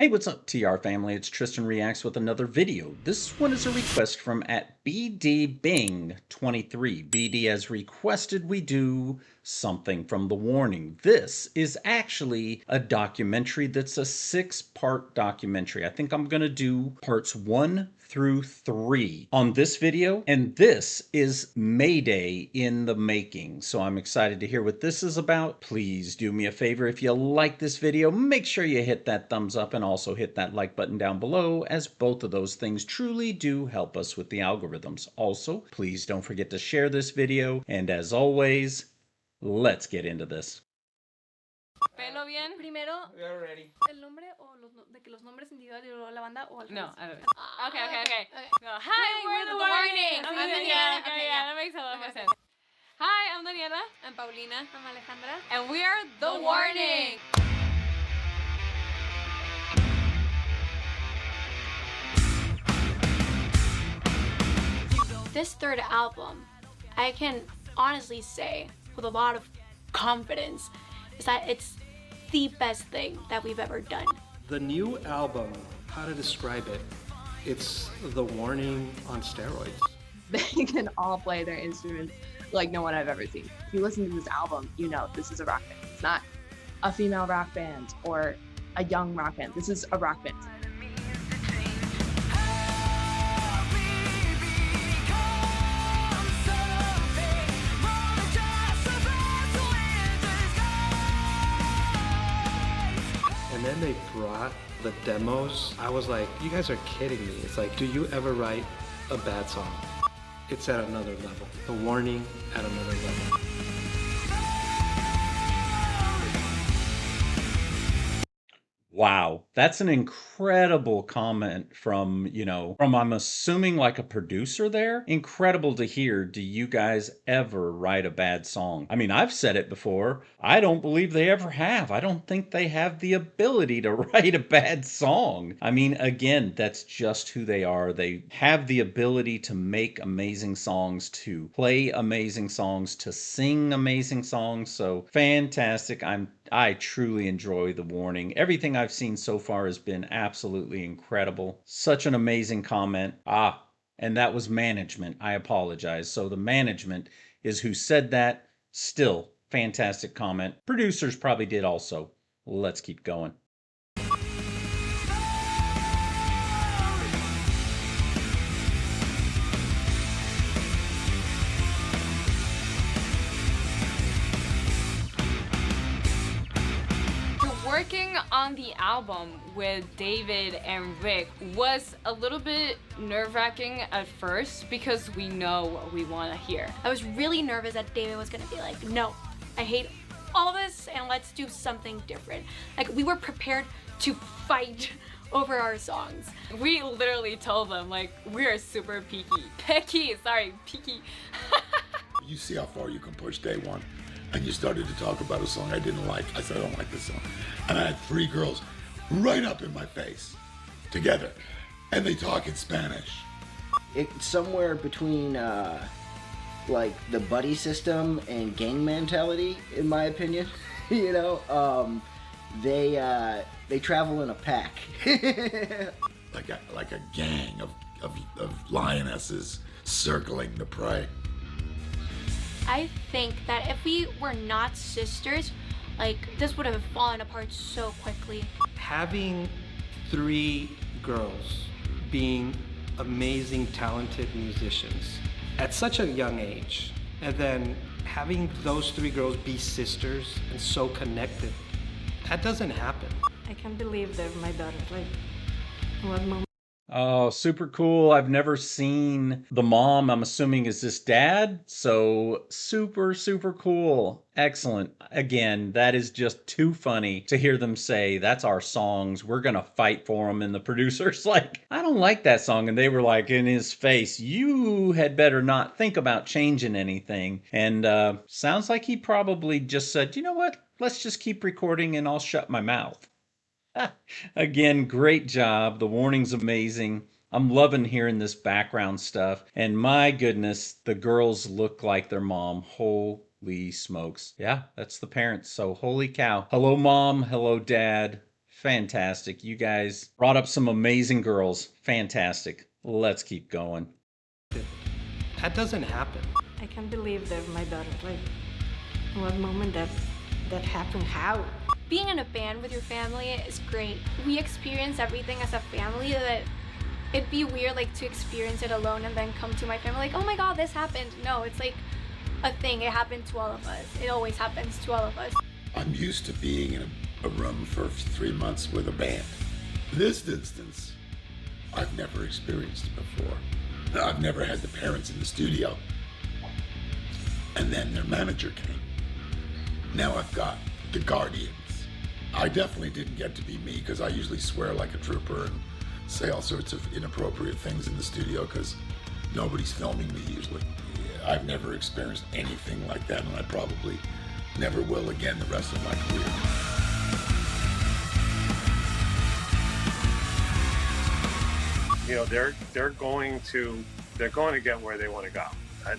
Hey, what's up, TR family? It's Tristan Reacts with another video. This one is a request from at BDBing23. BD has requested we do something from The Warning. This is actually a documentary that's a 6-part documentary. I think I'm going to do parts 1 through 3 on this video, and this is Mayday in the making. So I'm excited to hear what this is about. Please do me a favor, if you like this video, make sure you hit that thumbs up and also hit that like button down below, as both of those things truly do help us with the algorithms. Also, please don't forget to share this video, and as always, let's get into this. Pelo bien. Primero, We are ready. el nombre o de que los nombres individuales y luego la banda o al No, revés. I don't. Ah, Okay. okay. No, hi, we're the Warning. I'm Okay, Daniela. okay, Okay, yeah, yeah. that makes a lot more Okay. sense. Hi, I'm Daniela. I'm Paulina. I'm Alejandra. And we are the Warning. This third album, I can honestly say with a lot of confidence, is that it's the best thing that we've ever done. The new album, how to describe it? It's The Warning on steroids. They can all play their instruments like no one I've ever seen. If you listen to this album, you know this is a rock band. It's not a female rock band or a young rock band. This is a rock band. And then they brought the demos. I was like, you guys are kidding me. It's like, do you ever write a bad song? It's at another level. The Warning at another level. Wow, that's an incredible comment from, from I'm assuming like a producer there. Incredible to hear. Do you guys ever write a bad song? I mean, I've said it before. I don't believe they ever have. I don't think they have the ability to write a bad song. I mean, again, that's just who they are. They have the ability to make amazing songs, to play amazing songs, to sing amazing songs. So fantastic. I truly enjoy The Warning. Everything I've seen so far has been absolutely incredible. Such an amazing comment. And that was management. I apologize. So the management is who said that. Still, fantastic comment. Producers probably did also. Let's keep going. Working on the album with David and Rick was a little bit nerve-wracking at first because we know what we want to hear. I was really nervous that David was gonna be like, no, I hate all this and let's do something different. Like, we were prepared to fight over our songs. We literally told them, like, we are super picky. Picky. You see how far you can push day one. And you started to talk about a song I didn't like. I said, I don't like this song. And I had 3 girls right up in my face together. And they talk in Spanish. It's somewhere between like the buddy system and gang mentality, in my opinion. They travel in a pack. like a gang of lionesses circling the prey. I think that if we were not sisters, like, this would have fallen apart so quickly. Having 3 girls being amazing, talented musicians at such a young age, and then having those 3 girls be sisters and so connected, that doesn't happen. I can't believe they're my daughters. Like, what mom? Oh, super cool. I've never seen the mom. I'm assuming is this dad. So super, super cool. Excellent. Again, that is just too funny to hear them say, that's our songs. We're going to fight for them. And the producer's like, I don't like that song. And they were like in his face, you had better not think about changing anything. And sounds like he probably just said, you know what? Let's just keep recording and I'll shut my mouth. Again, great job. The Warning's amazing. I'm loving hearing this background stuff. And my goodness, the girls look like their mom. Holy smokes. Yeah, that's the parents. So holy cow. Hello, mom. Hello, dad. Fantastic. You guys brought up some amazing girls. Fantastic. Let's keep going. That doesn't happen. I can't believe that my daughter, like, what moment that happened, how? Being in a band with your family is great. We experience everything as a family that it'd be weird like to experience it alone and then come to my family like, oh my god, this happened. No, it's like a thing. It happened to all of us. It always happens to all of us. I'm used to being in a room for 3 months with a band. This instance, I've never experienced before. I've never had the parents in the studio. And then their manager came. Now I've got the guardians. I definitely didn't get to be me because I usually swear like a trooper and say all sorts of inappropriate things in the studio because nobody's filming me usually. I've never experienced anything like that, and I probably never will again the rest of my career. You know, they're going to get where they want to go.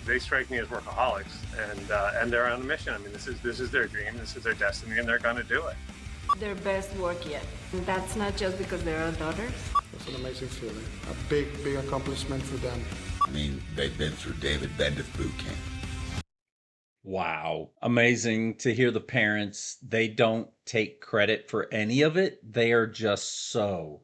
They strike me as workaholics, and they're on a mission. I mean, this is their dream, this is their destiny, and they're going to do it. Their best work yet. And that's not just because they're our daughters. It's an amazing feeling. A big accomplishment for them. I mean, they've been through David Bendeth boot camp. Wow. Amazing to hear the parents. They don't take credit for any of it. They are just so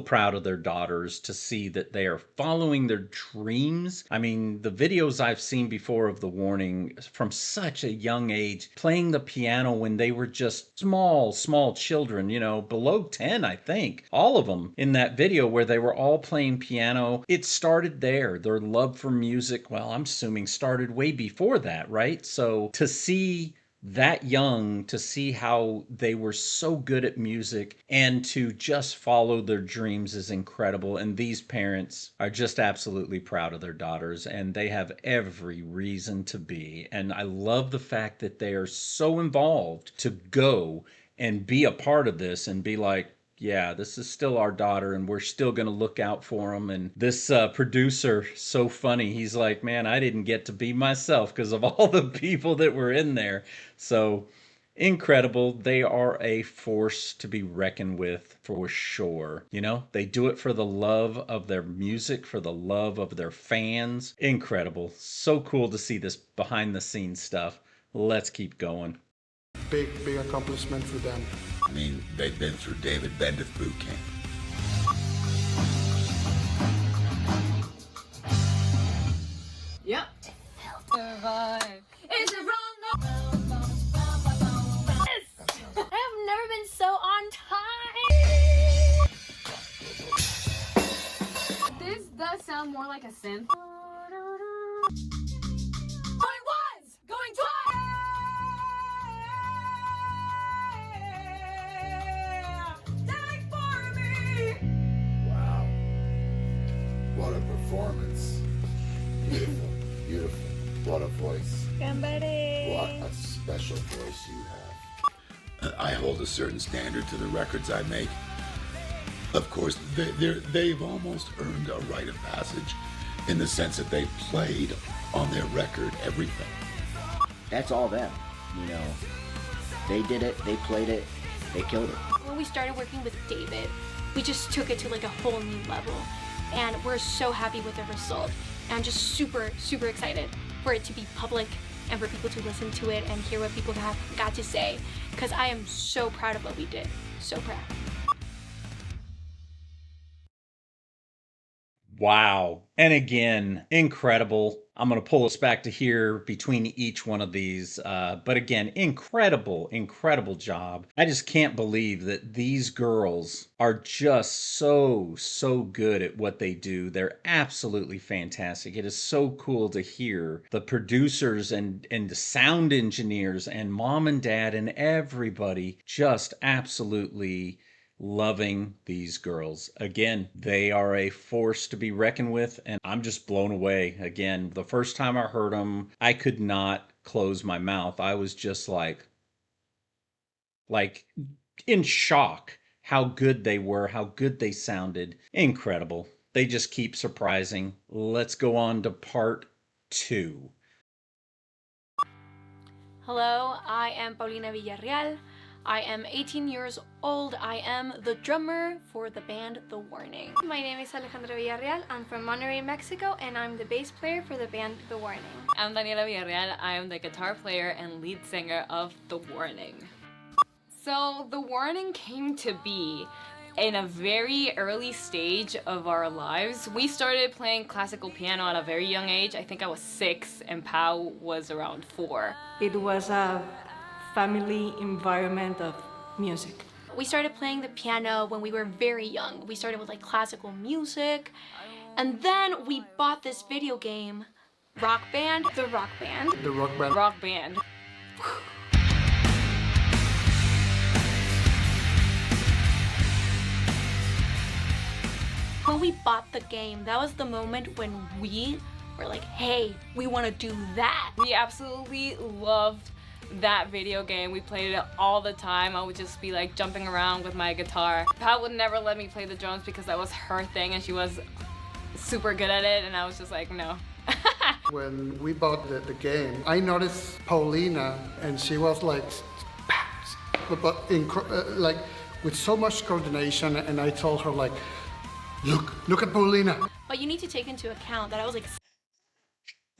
proud of their daughters to see that they are following their dreams. I mean, the videos I've seen before of the Warning from such a young age, playing the piano when they were just small children, you know, below 10, I think. All of them in that video where they were all playing piano. It started there. Their love for music, well, I'm assuming started way before that, right? So to see that young, to see how they were so good at music and to just follow their dreams is incredible. And these parents are just absolutely proud of their daughters, and they have every reason to be. And I love the fact that they are so involved to go and be a part of this and be like, yeah, this is still our daughter and we're still going to look out for them. And this producer, so funny. He's like, man, I didn't get to be myself because of all the people that were in there. So incredible. They are a force to be reckoned with for sure. You know, they do it for the love of their music, for the love of their fans. Incredible. So cool to see this behind the scenes stuff. Let's keep going. Big accomplishment for them. I mean, they've been through David Bendeth boot camp. Yep. Survive. Is it wrong? Yes! I have never been so on time. This does sound more like a synth. Going once, going twice. Wow. What a performance. Beautiful, beautiful. What a voice. What a special voice you have. I hold a certain standard to the records I make. Of course, they've almost earned a rite of passage in the sense that they played on their record everything. That's all them, you know. They did it, they played it, they killed it. When we started working with David, we just took it to like a whole new level. And we're so happy with the result. And I'm just super excited for it to be public and for people to listen to it and hear what people have got to say. Because I am so proud of what we did. So proud. Wow. And again, incredible. I'm going to pull us back to here between each one of these. But again, incredible job. I just can't believe that these girls are just so good at what they do. They're absolutely fantastic. It is so cool to hear the producers and the sound engineers and mom and dad and everybody just absolutely loving these girls. Again, they are a force to be reckoned with, and I'm just blown away. Again, the first time I heard them, I could not close my mouth. I was just like in shock how good they were, how good they sounded. Incredible. They just keep surprising. Let's go on to part 2. Hello, I am Paulina Villarreal. I am 18 years old. I am the drummer for the band The Warning. My name is Alejandra Villarreal. I'm from Monterrey, Mexico, and I'm the bass player for the band The Warning. I'm Daniela Villarreal. I am the guitar player and lead singer of The Warning. So The Warning came to be in a very early stage of our lives. We started playing classical piano at a very young age. I think I was 6 and Pau was around 4. It was a family environment of music. We started playing the piano when we were very young. We started with like classical music, and then we bought this video game, Rock Band. The Rock Band. The Rock Band. Rock Band. When we bought the game, that was the moment when we were like, hey, we want to do that. We absolutely loved that video game. We played it all the time. I would just be like jumping around with my guitar. Pat would never let me play the drums because that was her thing and she was super good at it, and I was just like, no. When we bought the game, I noticed Paulina, and she was like, like with so much coordination, and I told her like, look at Paulina. But you need to take into account that I was like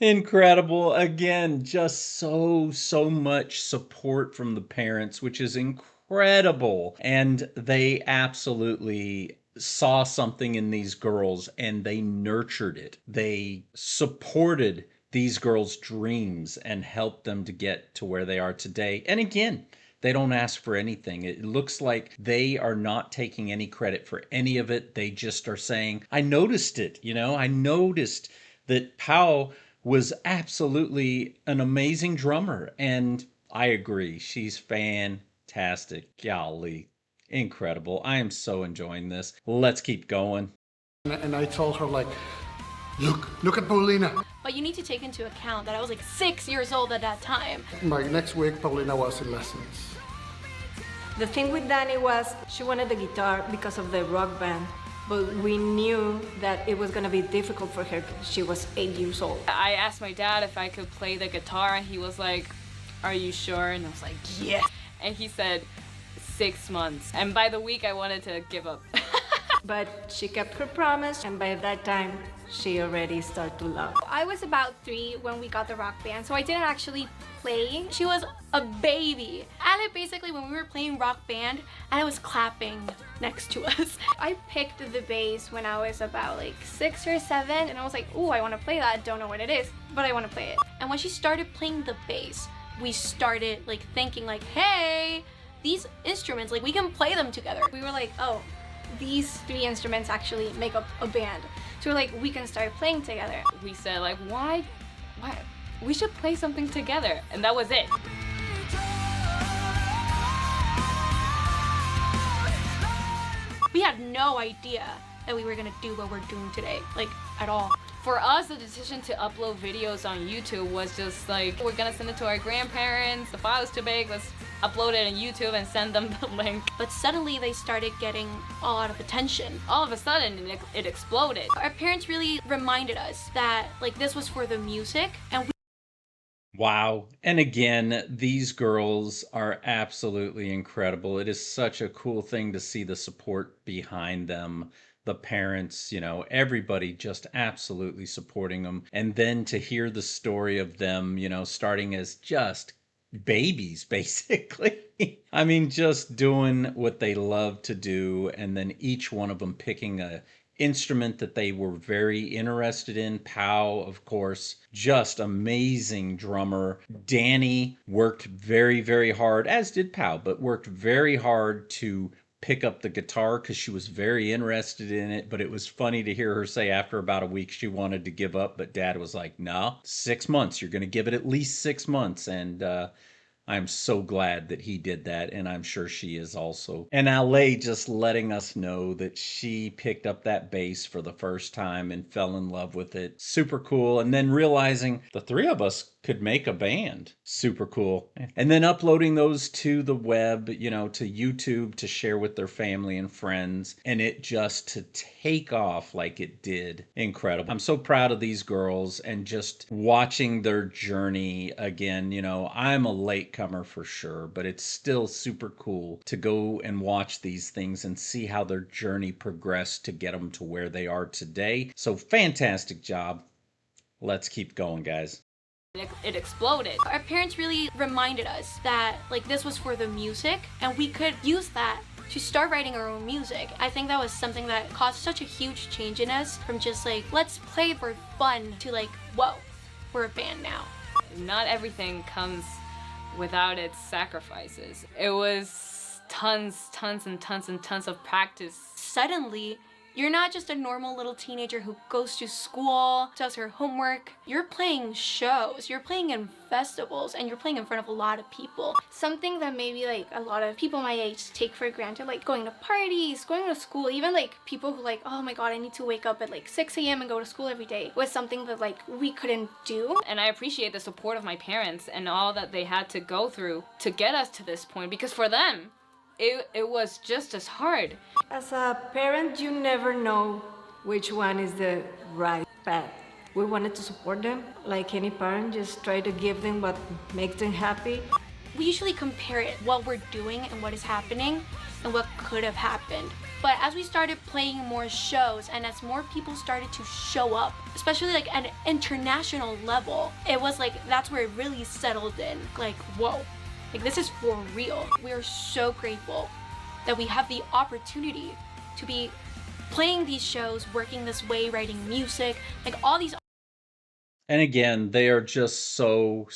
Incredible. Again, just so much support from the parents, which is incredible. And they absolutely saw something in these girls and they nurtured it. They supported these girls' dreams and helped them to get to where they are today. And again, they don't ask for anything. It looks like they are not taking any credit for any of it. They just are saying, I noticed it, I noticed that Pau was absolutely an amazing drummer. And I agree. She's fantastic. Golly, incredible. I am so enjoying this. Let's keep going. And I told her like, look at Paulina. But you need to take into account that I was like 6 years old at that time. My next week, Paulina was in lessons. The thing with Dani was she wanted the guitar because of the rock band, but we knew that it was gonna be difficult for her because she was 8 years old. I asked my dad if I could play the guitar and he was like, are you sure? And I was like, yes. And he said 6 months. And by the week I wanted to give up. But she kept her promise, and by that time she already started to love. I was about 3 when we got the Rock Band, so I didn't actually play. She was a baby. Ale basically, when we were playing Rock Band, Ale was clapping next to us. I picked the bass when I was about like 6 or 7, and I was like, ooh, I want to play that. Don't know what it is, but I want to play it. And when she started playing the bass, we started like thinking like, hey, these instruments, like we can play them together. We were like, oh, these 3 instruments actually make up a band. So we're like, we can start playing together. We said like, why? We should play something together. And that was it. We had no idea that we were gonna do what we're doing today, like at all. For us, the decision to upload videos on YouTube was just like, we're gonna send it to our grandparents. The file is too big, let's upload it on YouTube and send them the link. But suddenly they started getting a lot of attention. All of a sudden, it exploded. Our parents really reminded us that like this was for the music, and Wow. And again, these girls are absolutely incredible. It is such a cool thing to see the support behind them. The parents, everybody just absolutely supporting them. And then to hear the story of them, starting as just babies, basically. I mean, just doing what they love to do. And then each one of them picking a instrument that they were very interested in. Pau, of course, just amazing drummer. Dani worked very, very hard, as did Pau, but worked very hard to pick up the guitar because she was very interested in it. But it was funny to hear her say after about a week she wanted to give up, but Dad was like, no, 6 months. You're going to give it at least 6 months. And I'm so glad that he did that, and I'm sure she is also. And Ale just letting us know that she picked up that bass for the first time and fell in love with it. Super cool. And then realizing the 3 of us could make a band. Super cool. And then uploading those to the web, to YouTube to share with their family and friends, and it just to take off like it did. Incredible. I'm so proud of these girls and just watching their journey again. I'm a latecomer for sure, but it's still super cool to go and watch these things and see how their journey progressed to get them to where they are today. So fantastic job. Let's keep going, guys. It exploded. Our parents really reminded us that like this was for the music and we could use that to start writing our own music. I think that was something that caused such a huge change in us from just like, let's play for fun to like, whoa, we're a band now. Not everything comes without its sacrifices. It was tons of practice. Suddenly, you're not just a normal little teenager who goes to school, does her homework. You're playing shows, you're playing in festivals, and you're playing in front of a lot of people. Something that maybe like a lot of people my age take for granted, like going to parties, going to school, even like people who like, oh my god, I need to wake up at like 6 a.m. and go to school every day, was something that like we couldn't do. And I appreciate the support of my parents and all that they had to go through to get us to this point, because for them, it was just as hard. As a parent, you never know which one is the right path. We wanted to support them, like any parent, just try to give them what makes them happy. We usually compare it, what we're doing and what is happening, and what could have happened. But as we started playing more shows and as more people started to show up, especially like at an international level, it was like, that's where it really settled in. Like, whoa, like this is for real. We are so grateful that we have the opportunity to be playing these shows, working this way, writing music, like all these. And again, they are just so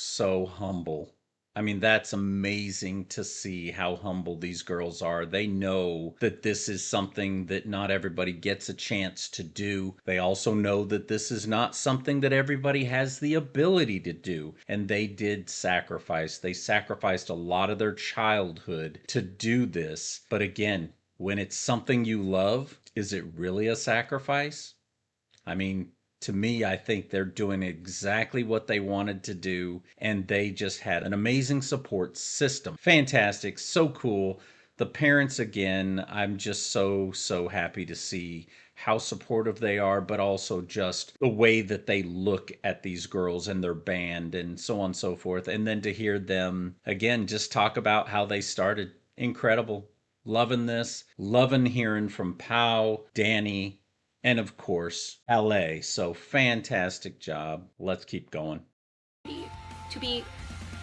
humble. I mean, that's amazing to see how humble these girls are. They know that this is something that not everybody gets a chance to do. They also know that this is not something that everybody has the ability to do. And they did sacrifice. They sacrificed a lot of their childhood to do this. But again, when it's something you love, is it really a sacrifice? I mean, to me, I think they're doing exactly what they wanted to do, and they just had an amazing support system. Fantastic, so cool. The parents, again, I'm just so happy to see how supportive they are, but also just the way that they look at these girls and their band and so on and so forth. And then to hear them, again, just talk about how they started. Incredible. Loving this. Loving hearing from Pau, Danny, and of course, LA. So fantastic job. Let's keep going. To be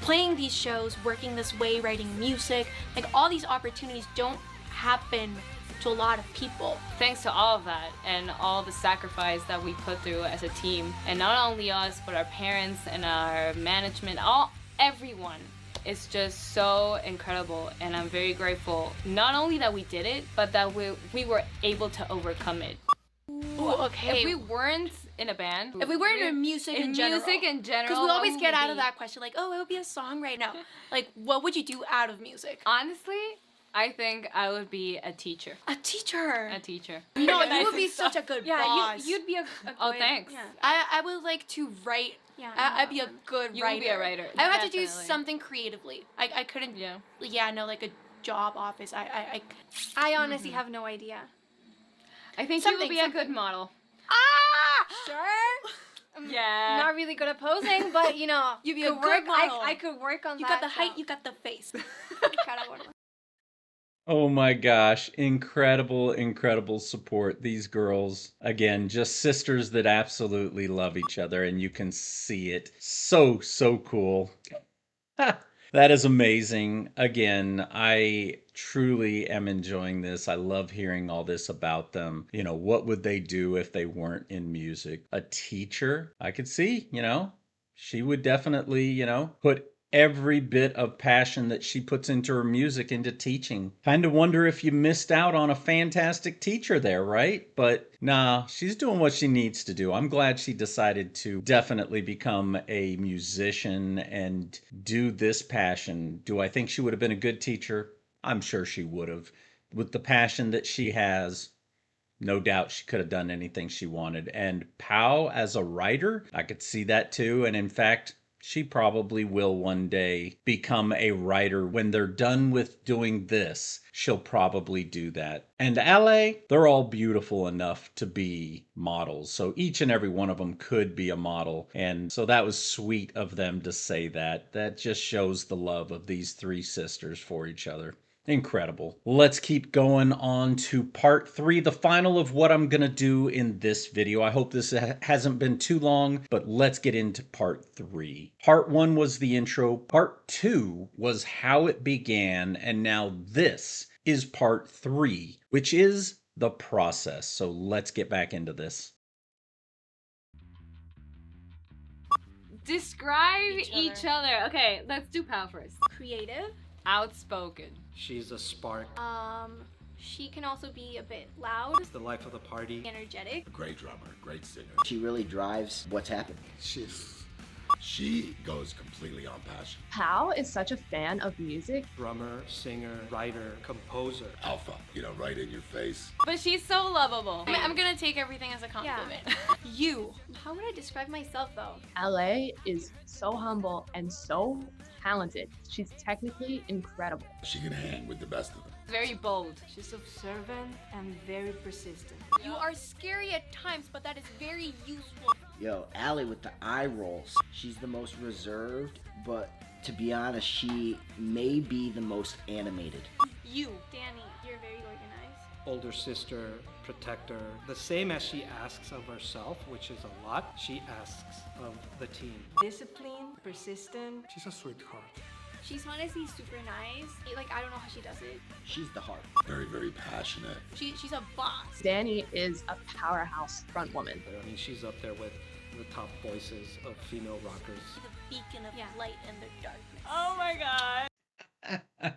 playing these shows, working this way, writing music, like all these opportunities don't happen to a lot of people. Thanks to all of that and all the sacrifice that we put through as a team, and not only us, but our parents and our management, everyone. It's just so incredible, and I'm very grateful not only that we did it, but that we were able to overcome it. Ooh, okay. If we weren't in a band, if we weren't in music in general, because we always get out of that question like, oh, I would be a song right now. Like, what would you do out of music? Honestly, I think I would be a teacher. A teacher. A teacher. No, you would be such a good boss. You'd be a good, oh, thanks. Yeah. I would like to write. Yeah, I'd be a good you writer. You would be a writer. I would have to do something creatively. I couldn't. Yeah. Yeah, no, like a job office. I honestly have no idea. I think you would be a good model. Ah! Sure. Yeah. Not really good at posing, but you know, you'd be a good model. I could work on that. You got the height, you got the face. Oh my gosh, incredible support. These girls, again, just sisters that absolutely love each other, and you can see it. So cool. That is amazing. Again, I truly am enjoying this. I love hearing all this about them. What would they do if they weren't in music? A teacher, I could see, she would definitely, put every bit of passion that she puts into her music into teaching. Kind of wonder if you missed out on a fantastic teacher there, right? But nah, she's doing what she needs to do. I'm glad she decided to definitely become a musician and do this passion. Do I think she would have been a good teacher? I'm sure she would have. With the passion that she has, no doubt she could have done anything she wanted. And Pau as a writer, I could see that too. And in fact, She probably will one day become a writer. When they're done with doing this, she'll probably do that. And Ale, they're all beautiful enough to be models. So each and every one of them could be a model. And so that was sweet of them to say that. That just shows the love of these three sisters for each other. Incredible. Let's keep going on to part 3, the final of what I'm gonna do in this video. I hope this hasn't been too long, but let's get into part 3. Part 1 was the intro. Part 2 was how it began, and now this is part 3, which is the process. So let's get back into this. Describe each other. Okay, let's do Pal first. Creative. Outspoken. She's a spark. She can also be a bit loud. It's the life of the party. Energetic. A great drummer, great singer. She really drives what's happening. She goes completely on passion. Pal is such a fan of music. Drummer, singer, writer, composer. Alpha, right in your face. But she's so lovable. I'm gonna take everything as a compliment. You. How would I describe myself though? LA is so humble and so talented. She's technically incredible. She can hang with the best of them. Very bold. She's observant and very persistent. You are scary at times, but that is very useful. Yo, Allie with the eye rolls. She's the most reserved, but to be honest, she may be the most animated. You. Danny, you're very organized. Older sister, protector. The same as she asks of herself, which is a lot, she asks of the team. Disciplined, persistent. She's a sweetheart. She's honestly super nice. Like, I don't know how she does it. She's the heart. Very, very passionate. She's a boss. Danny is a powerhouse front woman. I mean, she's up there with the top voices of female rockers. The beacon of light in the darkness. Oh my god.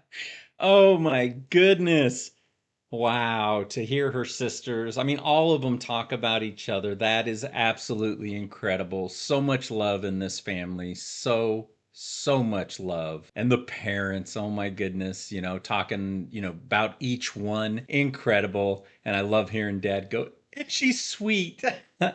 Oh my goodness. Wow, to hear her sisters, I mean, all of them talk about each other. That is absolutely incredible. So much love in this family. So much love. And the parents, oh my goodness, talking, about each one. Incredible. And I love hearing Dad go, she's sweet.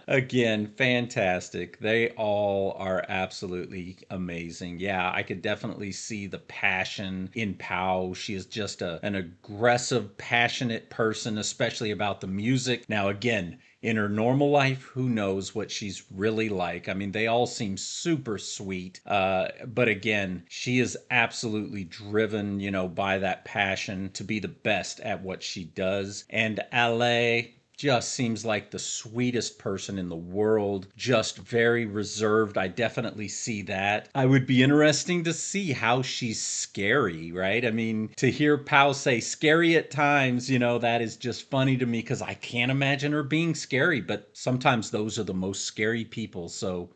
Again, fantastic. They all are absolutely amazing. Yeah, I could definitely see the passion in Pau. She is just an aggressive, passionate person, especially about the music. Now, again, in her normal life, who knows what she's really like. I mean, they all seem super sweet. But again, she is absolutely driven, by that passion to be the best at what she does. And Ale just seems like the sweetest person in the world, just very reserved. I definitely see that. I would be interesting to see how she's scary, right? I mean, to hear Pau say scary at times, that is just funny to me because I can't imagine her being scary, but sometimes those are the most scary people, so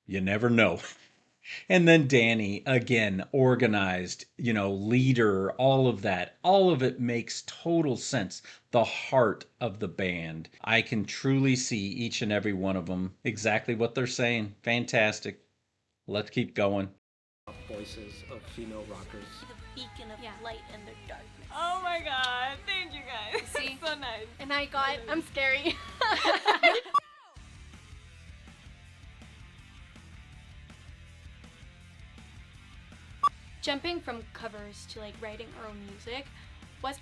you never know. And then Danny, again, organized, leader, all of that. All of it makes total sense. The heart of the band. I can truly see each and every one of them, exactly what they're saying. Fantastic. Let's keep going. Voices of female rockers. The beacon of light in the darkness. Oh my god. Thank you guys. See? So nice. And I'm scary. Jumping from covers to writing our own music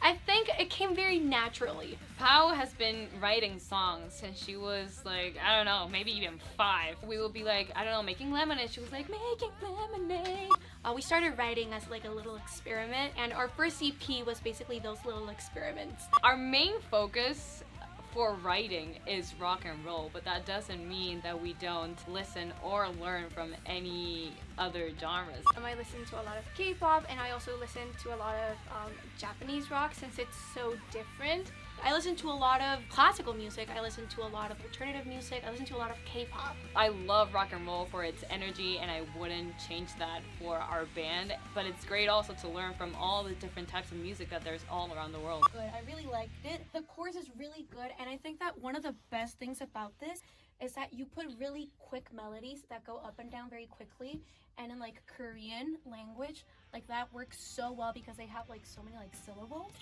I think it came very naturally. Pau has been writing songs since she was I don't know, maybe even 5. We would be making lemonade. She was like, making lemonade. We started writing as a little experiment, and our first EP was basically those little experiments. Our main focus for writing is rock and roll, but that doesn't mean that we don't listen or learn from any other genres. I listen to a lot of K-pop, and I also listen to a lot of Japanese rock since it's so different. I listen to a lot of classical music, I listen to a lot of alternative music, I listen to a lot of K-pop. I love rock and roll for its energy, and I wouldn't change that for our band, but it's great also to learn from all the different types of music that there's all around the world. Good. I really liked it. The chorus is really good, and I think that one of the best things about this is that you put really quick melodies that go up and down very quickly, and in Korean language, that works so well because they have so many syllables.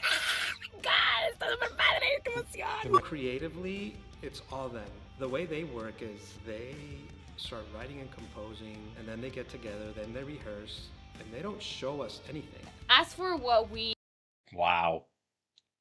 God, está super padre, qué emoción. Creatively, it's all them. The way they work is they start writing and composing, and then they get together, then they rehearse, and they don't show us anything. As for what we Wow.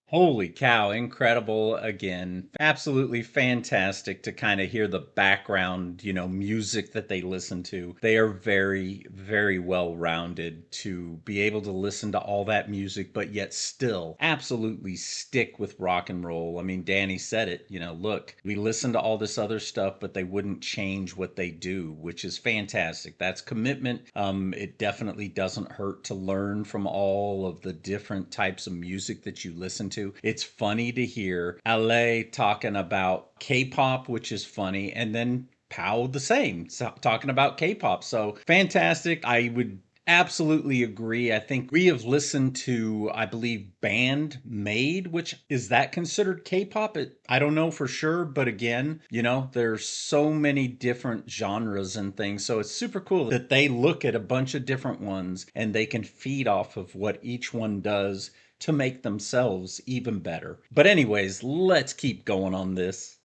Holy cow, incredible again. Absolutely fantastic to kind of hear the background, music that they listen to. They are very, very well rounded to be able to listen to all that music, but yet still absolutely stick with rock and roll. I mean, Danny said it, look, we listen to all this other stuff, but they wouldn't change what they do, which is fantastic. That's commitment. It definitely doesn't hurt to learn from all of the different types of music that you listen to. It's funny to hear LA talking about K-pop, which is funny, and then Pow the same, talking about K-pop. So fantastic. I would absolutely agree. I think we have listened to, I believe, band Made, which is that considered K-pop? I don't know for sure, but again, there's so many different genres and things. So it's super cool that they look at a bunch of different ones and they can feed off of what each one does to make themselves even better. But anyways, let's keep going on this.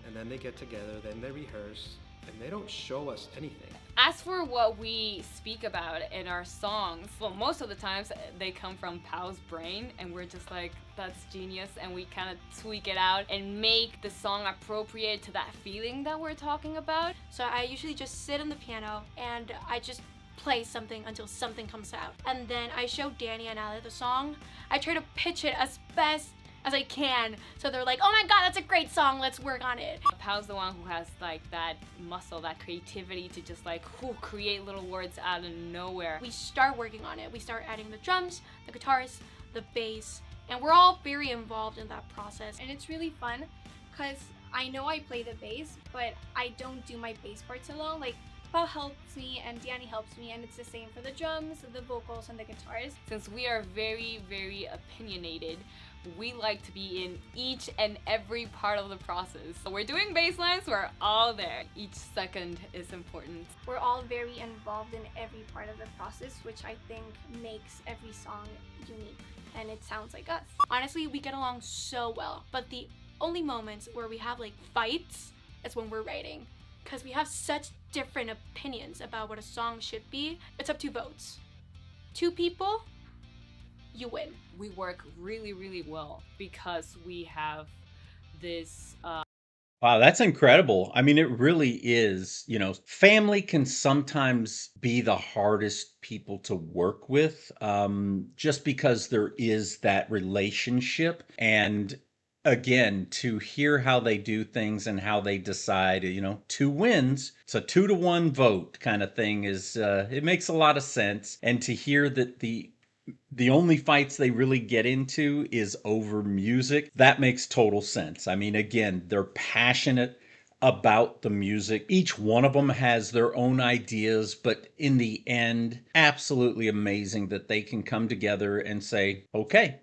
And then they get together, then they rehearse, and they don't show us anything. As for what we speak about in our songs, well, most of the times they come from Pow's brain, and we're just like, that's genius, and we kind of tweak it out and make the song appropriate to that feeling that we're talking about. So I usually just sit on the piano and I just play something until something comes out. And then I show Danny and Ali the song. I try to pitch it as best as I can, so they're like, oh my god, that's a great song, let's work on it. Pow's the one who has like that muscle, that creativity to just like create little words out of nowhere. We start working on it. We start adding the drums, the guitars, the bass, and we're all very involved in that process. And it's really fun because I know I play the bass, but I don't do my bass parts alone. Like, Paul helps me and Danny helps me, and it's the same for the drums, the vocals, and the guitars. Since we are very, very opinionated, we like to be in each and every part of the process. So we're doing bass lines, we're all there. Each second is important. We're all very involved in every part of the process, which I think makes every song unique, and it sounds like us. Honestly, we get along so well, but the only moments where we have like fights is when we're writing, because we have such different opinions about what a song should be. It's up to votes. 2 people, you win. We work really, really well because we have this Wow, that's incredible. I mean, it really is. Family can sometimes be the hardest people to work with, just because there is that relationship. And again, to hear how they do things and how they decide, 2 wins, it's a 2-to-1 vote kind of thing it makes a lot of sense. And to hear that the only fights they really get into is over music, that makes total sense. I mean, again, they're passionate about the music. Each one of them has their own ideas, but in the end, absolutely amazing that they can come together and say, okay,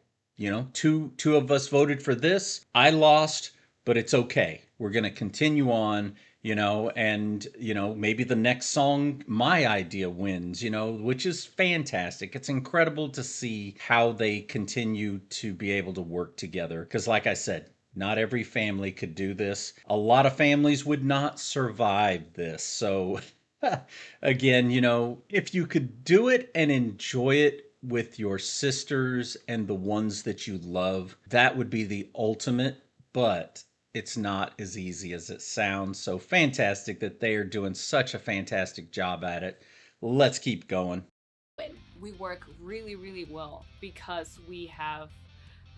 two of us voted for this. I lost, but it's okay. We're going to continue on, and, maybe the next song, my idea wins, which is fantastic. It's incredible to see how they continue to be able to work together. Because like I said, not every family could do this. A lot of families would not survive this. So again, if you could do it and enjoy it with your sisters and the ones that you love, that would be the ultimate, but it's not as easy as it sounds. So fantastic that they are doing such a fantastic job at it. Let's keep going. We work really, really well because we have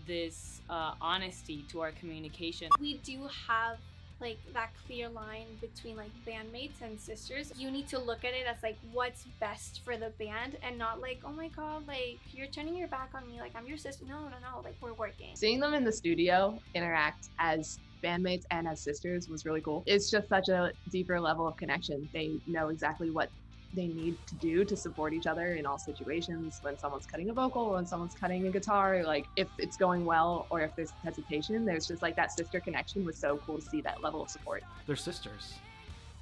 this honesty to our communication. We do have like that clear line between like bandmates and sisters. You need to look at it as like what's best for the band and not like, oh my god, like you're turning your back on me, like I'm your sister. No, like we're working. Seeing them in the studio interact as bandmates and as sisters was really cool. It's just such a deeper level of connection. They know exactly what they need to do to support each other in all situations. When someone's cutting a vocal, when someone's cutting a guitar, like if it's going well or if there's hesitation, there's just like that sister connection was so cool to see that level of support. They're sisters.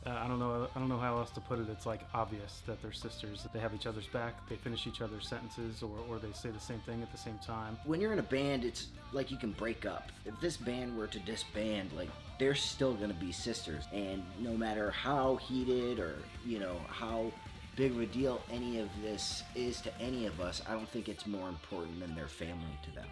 I don't know how else to put it. It's like obvious that they're sisters, that they have each other's back, they finish each other's sentences, or they say the same thing at the same time. When you're in a band, it's like you can break up. If this band were to disband, like, they're still gonna be sisters, and no matter how heated or, you know, how big of a deal any of this is to any of us, I don't think it's more important than their family to them.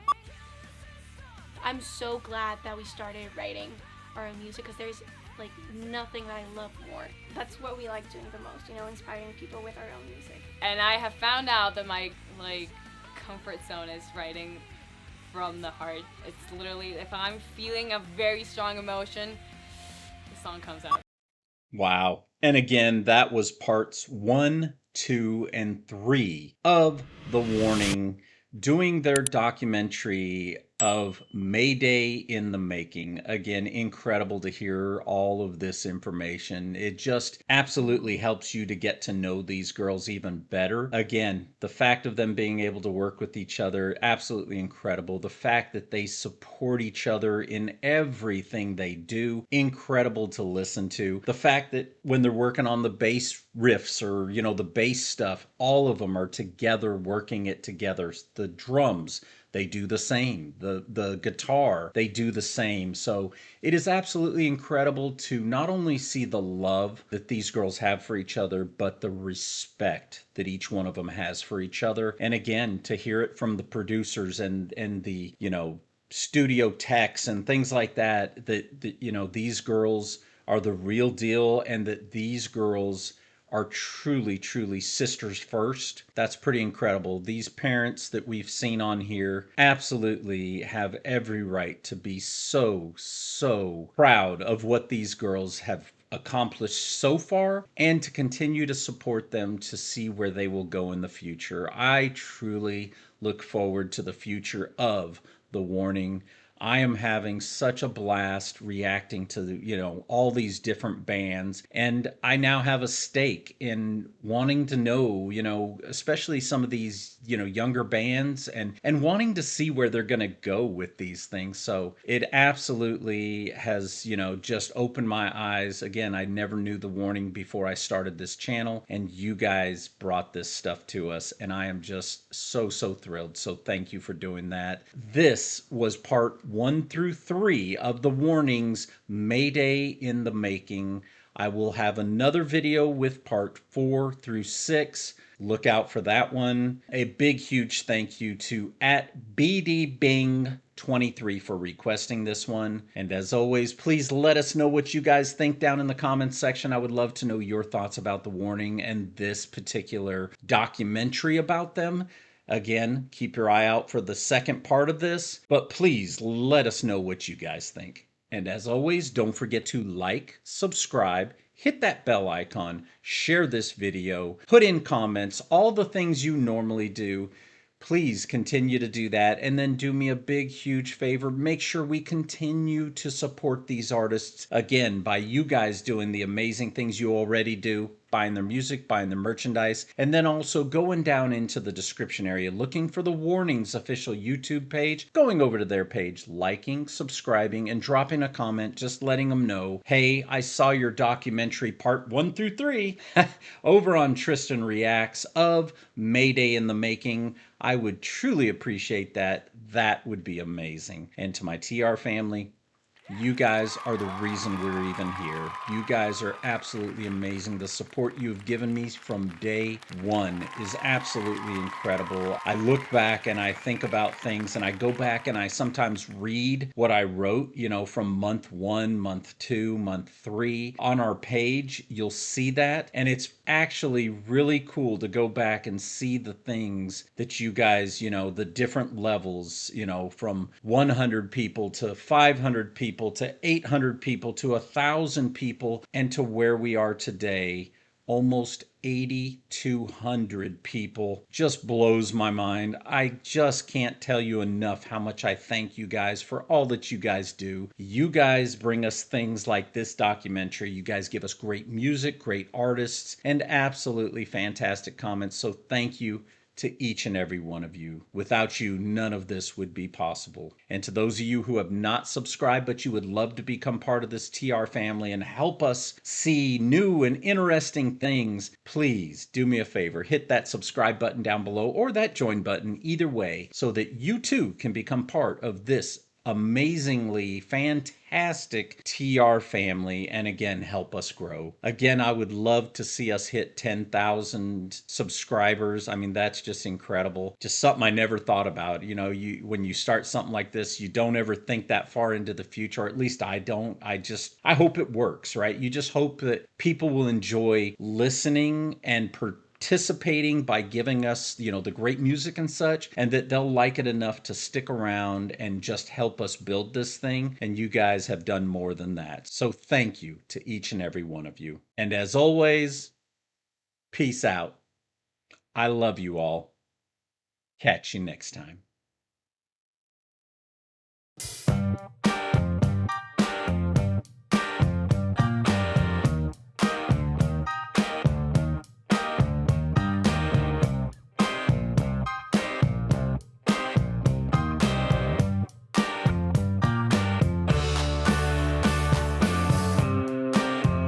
I'm so glad that we started writing our own music, because there's like nothing that I love more. That's what we like doing the most, you know, inspiring people with our own music. And I have found out that my like comfort zone is writing from the heart. It's literally, if I'm feeling a very strong emotion, the song comes out. Wow. And again, that was parts 1, 2, and 3 of The Warning doing their documentary of Mayday in the Making. Again, incredible to hear all of this information. It just absolutely helps you to get to know these girls even better. Again, the fact of them being able to work with each other, absolutely incredible. The fact that they support each other in everything they do, incredible to listen to. The fact that when they're working on the bass riffs or, you know, the bass stuff, all of them are together working it together. The drums, they do the same. The guitar, they do the same. So it is absolutely incredible to not only see the love that these girls have for each other, but the respect that each one of them has for each other. And again, to hear it from the producers and the, you know, studio techs and things like that, that you know, these girls are the real deal, and that these girls are truly, truly sisters first. That's pretty incredible. These parents that we've seen on here absolutely have every right to be so, so proud of what these girls have accomplished so far, and to continue to support them to see where they will go in the future. I truly look forward to the future of The Warning. I am having such a blast reacting to, you know, all these different bands, and I now have a stake in wanting to know, you know, especially some of these, you know, younger bands, and wanting to see where they're going to go with these things. So it absolutely has, you know, just opened my eyes. Again, I never knew The Warning before I started this channel, and you guys brought this stuff to us, and I am just so, so thrilled. So thank you for doing that. This was part 1 through 3 of The Warning's Mayday in the Making. I will have another video with part 4 through 6. Look out for that one. A big, huge thank you to @BDBing23 for requesting this one. And as always, please let us know what you guys think down in the comments section. I would love to know your thoughts about The Warning and this particular documentary about them. Again, keep your eye out for the second part of this, but please let us know what you guys think. And as always, don't forget to like, subscribe, hit that bell icon, share this video, put in comments, all the things you normally do. Please continue to do that, and then do me a big, huge favor. Make sure we continue to support these artists, again, by you guys doing the amazing things you already do, buying their music, buying their merchandise, and then also going down into the description area, looking for The Warning's official YouTube page, going over to their page, liking, subscribing, and dropping a comment, just letting them know, hey, I saw your documentary part 1 through 3 over on Tristan Reacts of Mayday in the Making. I would truly appreciate that. That would be amazing. And to my TR family, you guys are the reason we're even here. You guys are absolutely amazing. The support you've given me from day one is absolutely incredible. I look back and I think about things, and I go back and I sometimes read what I wrote, you know, from month 1, month 2, month 3. On our page, you'll see that. And it's actually really cool to go back and see the things that you guys, you know, the different levels, you know, from 100 people to 500 people to 800 people to 1,000 people, and to where we are today, almost 8,200 people. Just blows my mind. I just can't tell you enough how much I thank you guys for all that you guys do. You guys bring us things like this documentary. You guys give us great music, great artists, and absolutely fantastic comments. So thank you. to each and every one of you. Without you, none of this would be possible. And to those of you who have not subscribed, but you would love to become part of this TR family and help us see new and interesting things, please do me a favor. Hit that subscribe button down below or that join button, either way, so that you too can become part of this amazingly fantastic TR family and again help us grow. Again, I would love to see us hit 10,000 subscribers. I mean, that's just incredible. Just something I never thought about. You know, when you start something like this, you don't ever think that far into the future, or at least I don't. I hope it works, right? You just hope that people will enjoy listening and participating by giving us, the great music and such, and that they'll like it enough to stick around and just help us build this thing. And you guys have done more than that. So thank you to each and every one of you. And as always, peace out. I love you all. Catch you next time.